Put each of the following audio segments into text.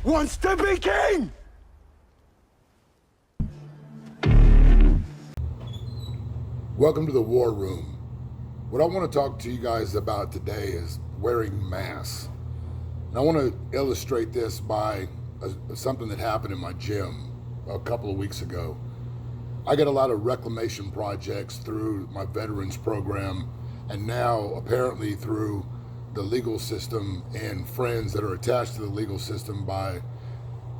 wants to be king! Welcome to the War Room. What I want to talk to you guys about today is wearing masks. And I want to illustrate this by something that happened in my gym a couple of weeks ago. I get a lot of reclamation projects through my veterans program, and now apparently through the legal system and friends that are attached to the legal system by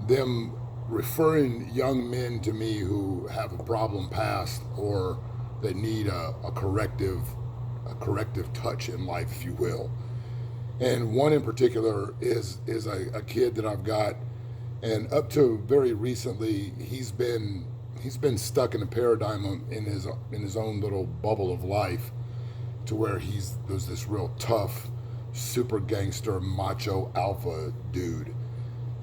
them referring young men to me who have a problem past or that need a corrective touch in life, if you will. And one in particular is a kid that I've got, and up to very recently, he's been stuck in a paradigm in his own little bubble of life, to where there's this real tough, super gangster, macho alpha dude.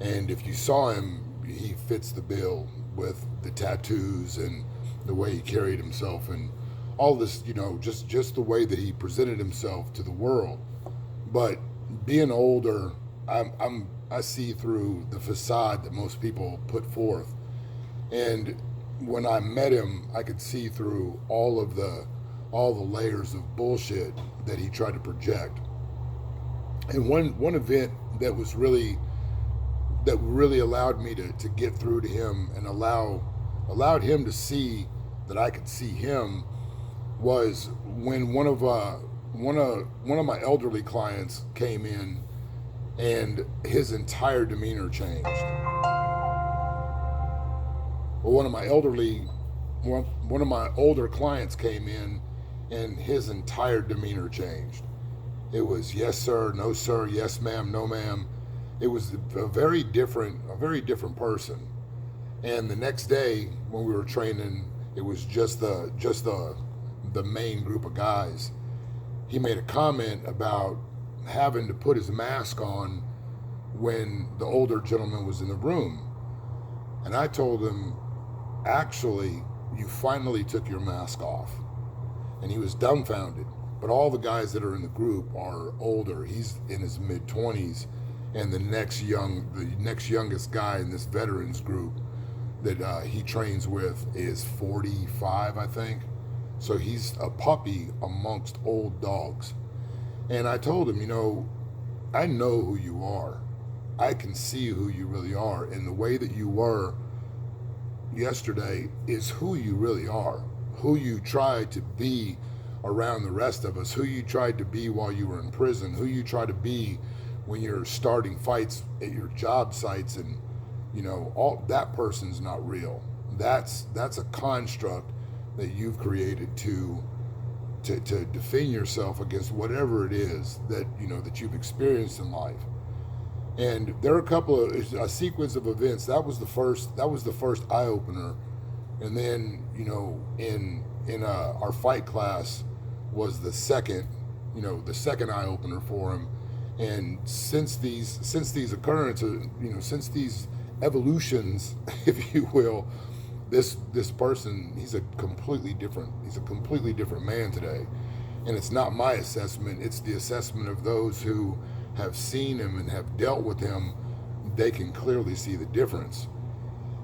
And if you saw him, he fits the bill with the tattoos and the way he carried himself and all this, just the way that he presented himself to the world. But being older, I see through the facade that most people put forth. And when I met him, I could see through all the layers of bullshit that he tried to project. And one event that really allowed me to get through to him and allowed him to see that I could see him was when one of my elderly clients came in, and his entire demeanor changed. Well, one of my older clients came in, and his entire demeanor changed. It was yes sir, no sir, yes ma'am, no ma'am. It was a very different person. And the next day when we were training, it was just the main group of guys. He made a comment about having to put his mask on when the older gentleman was in the room. And I told him, actually, you finally took your mask off. And he was dumbfounded. But all the guys that are in the group are older. He's in his mid-20s, and the next youngest guy in this veterans group that he trains with is 45, I think. So he's a puppy amongst old dogs. And I told him, I know who you are. I can see who you really are. And the way that you were yesterday is who you really are. Who you tried to be around the rest of us. Who you tried to be while you were in prison. Who you tried to be when you're starting fights at your job sites. And, all that person's not real. That's a construct that you've created to defend yourself against whatever it is that that you've experienced in life. And there are a sequence of events. That was the first eye opener. And then in our fight class was the second eye opener for him. And since these occurrences, since these evolutions, if you will, this person, he's a completely different man today. And it's not my assessment, it's the assessment of those who have seen him and have dealt with him. They can clearly see the difference.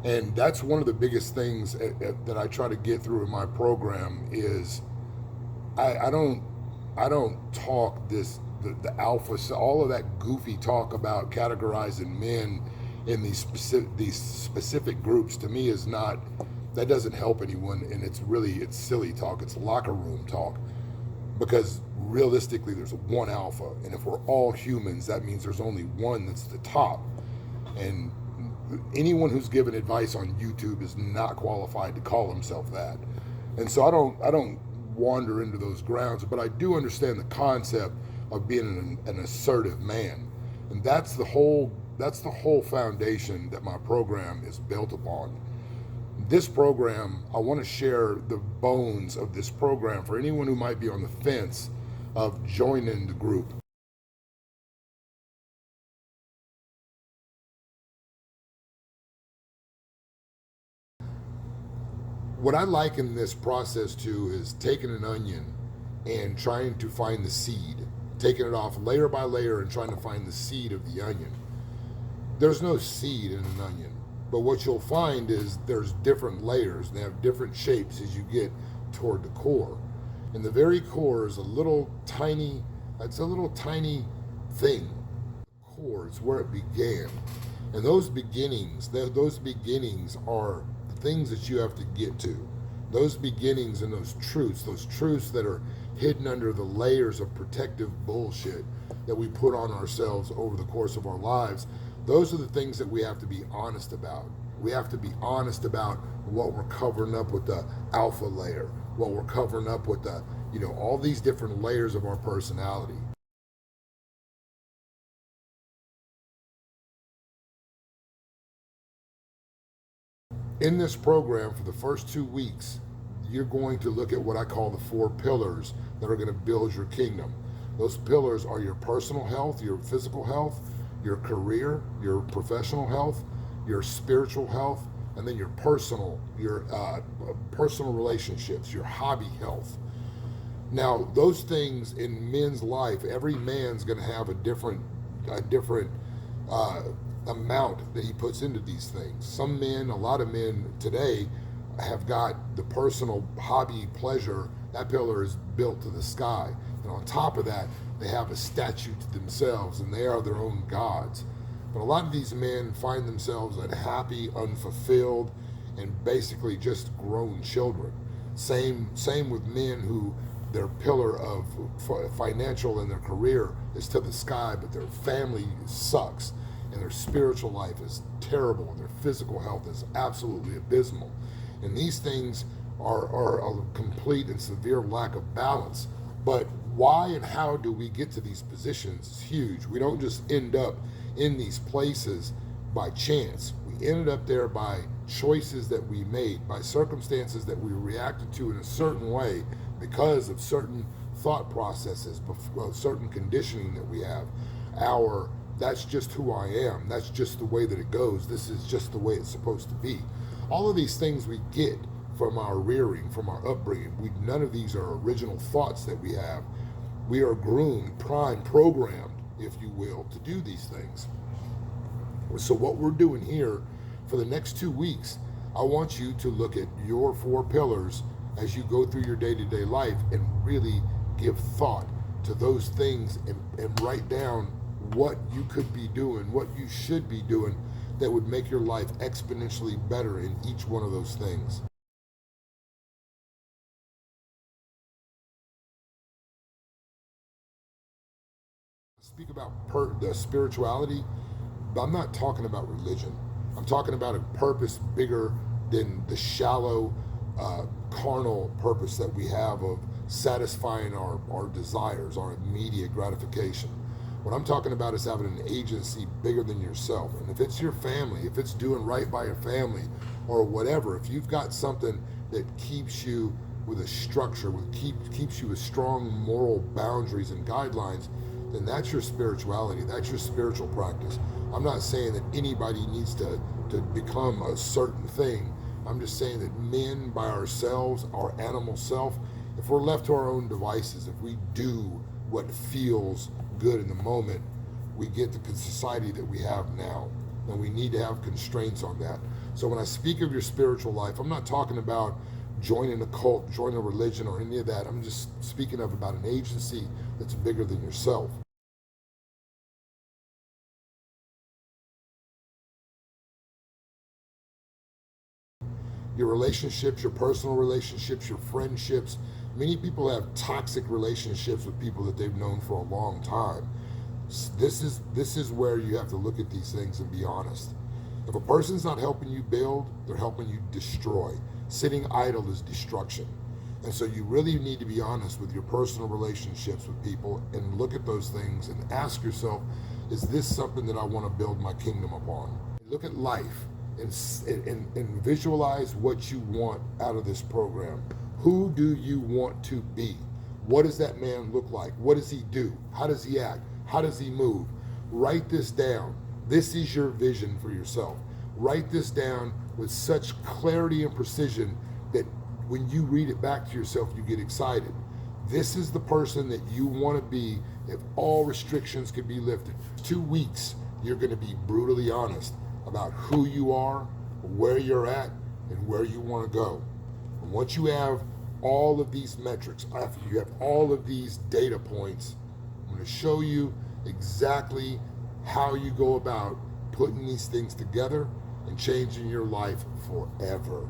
And that's one of the biggest things that I try to get through in my program is I don't talk the alpha, all of that goofy talk about categorizing men in these specific groups. To me that doesn't help anyone, and it's silly talk. It's locker room talk, because realistically there's one alpha, and if we're all humans, that means there's only one that's the top. And anyone who's given advice on YouTube is not qualified to call himself that. And so I don't wander into those grounds, but I do understand the concept of being an assertive man. And that's the whole foundation that my program is built upon. This program, I want to share the bones of this program for anyone who might be on the fence of joining the group. What I liken this process to is taking an onion and trying to find the seed, taking it off layer by layer and trying to find the seed of the onion. there's no seed in an onion, but what you'll find is there's different layers. They have different shapes as you get toward the core. And the very core is it's a little tiny thing. The core is where it began. And those beginnings are the things that you have to get to. Those beginnings and those truths that are hidden under the layers of protective bullshit that we put on ourselves over the course of our lives, those are the things that we have to be honest about. We have to be honest about what we're covering up with the alpha layer, what we're covering up with the, all these different layers of our personality. In this program, for the first 2 weeks, you're going to look at what I call the 4 pillars that are going to build your kingdom. Those pillars are your personal health, your physical health, your career, your professional health, your spiritual health, and then your personal relationships, your hobby health. Now, those things in men's life, every man's going to have a different amount that he puts into these things. A lot of men today have got the personal hobby pleasure. That pillar is built to the sky. And on top of that, they have a statue to themselves, and they are their own gods. But a lot of these men find themselves unhappy, unfulfilled, and basically just grown children. Same with men who their pillar of financial and their career is to the sky, but their family sucks, and their spiritual life is terrible, and their physical health is absolutely abysmal. And these things are a complete and severe lack of balance. But why and how do we get to these positions is huge. We don't just end up in these places by chance. We ended up there by choices that we made, by circumstances that we reacted to in a certain way because of certain thought processes, certain conditioning that we have. That's just who I am. That's just the way that it goes. This is just the way it's supposed to be. All of these things we get from our rearing, from our upbringing. None of these are original thoughts that we have. We are groomed, primed, programmed, if you will, to do these things. So what we're doing here for the next 2 weeks, I want you to look at your 4 pillars as you go through your day-to-day life and really give thought to those things and write down what you could be doing, what you should be doing that would make your life exponentially better in each one of those things. Speak about the spirituality, but I'm not talking about religion. I'm talking about a purpose bigger than the shallow, carnal purpose that we have of satisfying our desires, our immediate gratification. What I'm talking about is having an agency bigger than yourself. And if it's your family, if it's doing right by your family, or whatever, if you've got something that keeps you with a structure, keeps you with strong moral boundaries and guidelines, then that's your spirituality. That's your spiritual practice. I'm not saying that anybody needs to become a certain thing. I'm just saying that men by ourselves, our animal self, if we're left to our own devices, if we do what feels good in the moment, we get the society that we have now. And we need to have constraints on that. So when I speak of your spiritual life, I'm not talking about joining a cult, joining a religion, or any of that. I'm just speaking about an agency that's bigger than yourself. Your relationships, your personal relationships, your friendships. Many people have toxic relationships with people that they've known for a long time. This is where you have to look at these things and be honest. If a person's not helping you build, they're helping you destroy. Sitting idle is destruction. And so you really need to be honest with your personal relationships with people and look at those things and ask yourself, is this something that I want to build my kingdom upon? Look at life and visualize what you want out of this program. Who do you want to be? What does that man look like? What does he do? How does he act? How does he move? Write this down. This is your vision for yourself. Write this down with such clarity and precision that when you read it back to yourself, you get excited. This is the person that you want to be if all restrictions can be lifted. 2 weeks you're going to be brutally honest about who you are, where you're at, and where you want to go. And once you have all of these metrics, after you have all of these data points, I'm going to show you exactly how you go about putting these things together and changing your life forever.